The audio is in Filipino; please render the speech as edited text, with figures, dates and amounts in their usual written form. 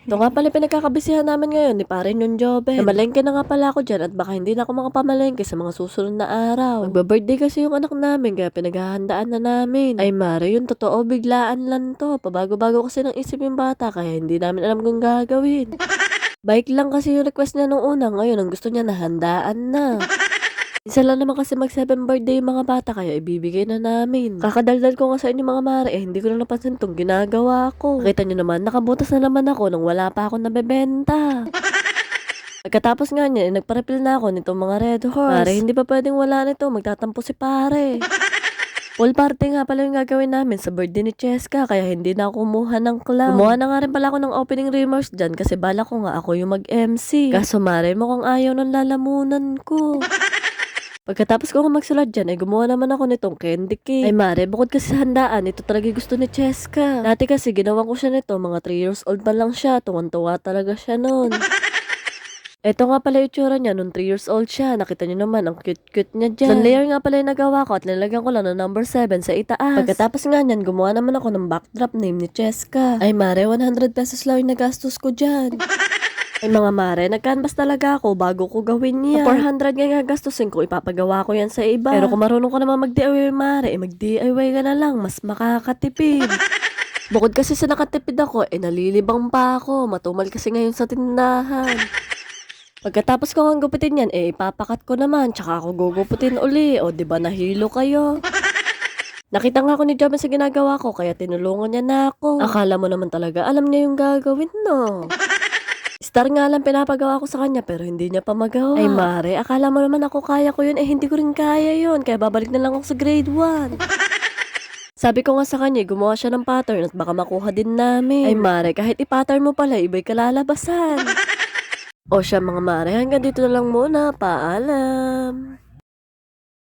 Ito nga pala pinagkakabisihan namin ngayon ni pare yung Joben. Namalengke na nga pala ako dyan at baka hindi na ako makapamalengke sa mga susunod na araw. Magba-birthday kasi yung anak namin kaya pinaghahandaan na namin. Ay mare, yun totoo, biglaan lang to. Pabago-bago kasi ng isip yung bata kaya hindi namin alam kung gagawin. Bike lang kasi yung request niya nung una, ngayon ang gusto niya nahandaan na. Isa lang naman kasi mag 7th birthday yung mga bata kaya ibibigay na namin. Kakadaldal ko nga sa inyo mga mare hindi ko na napansin tong ginagawa ko. Nakita nyo naman, nakabutas na naman ako nung wala pa ako nabebenta. Pagkatapos nga niya, nagpa-refill na ako nitong mga Red Horse. Pare, hindi pa pwedeng wala nito, magtatampo si pare. Full party nga pala yung gagawin namin sa birthday ni Cheska kaya hindi na ako kumuha ng clown. Gumawa na nga rin pala ako ng opening remarks dyan kasi bala ko nga ako yung mag-MC. Kaso mare, mukhang ayaw ng lalamunan ko. Pagkatapos ko magsulat dyan, ay gumawa naman ako nitong candy cake. Ay mare, bukod kasi sa handaan, ito talaga gusto ni Cheska. Dati kasi ginawa ko siya nito, mga 3 years old pa lang siya, tuwan-tuwa talaga siya nun. Ito nga pala yung itsura niya, nung 3 years old siya, nakita niyo naman, ang cute-cute niya dyan. Layer nga pala yung nagawa ko at nilagyan ko lang ng number 7 sa itaas. Pagkatapos nga niyan, gumawa naman ako ng backdrop name ni Cheska. Ay mare, 100 pesos lang yung nagastos ko dyan. Ay mga mare, nag-canvas talaga ako bago ko gawin yan. 400 nga gagastusin ko, ipapagawa ko yan sa iba. Pero kung marunong ka naman mag-DIY mare, mag-DIY ka na lang, mas makakatipid. Bukod kasi sa nakatipid ako, nalilibang pa ako. Matumal kasi ngayon sa tindahan. Pagkatapos ko nga gupitin yan, ipapakat ko naman, tsaka ako gugupitin uli. O diba nahilo kayo? Nakita nga ako ni Joben sa ginagawa ko, kaya tinulungan niya na ako. Akala mo naman talaga, alam niya yung gagawin, no? Star nga lang pinapagawa ko sa kanya pero hindi niya pa magawa. Ay mare, akala mo naman ako kaya ko yun, hindi ko rin kaya yun. Kaya babalik na lang ako sa grade 1. Sabi ko nga sa kanya, gumawa siya ng pattern at baka makuha din namin. Ay mare, kahit i-pattern mo pala, iba'y kalalabasan. O siya mga mare, hanggang dito na lang muna. Paalam.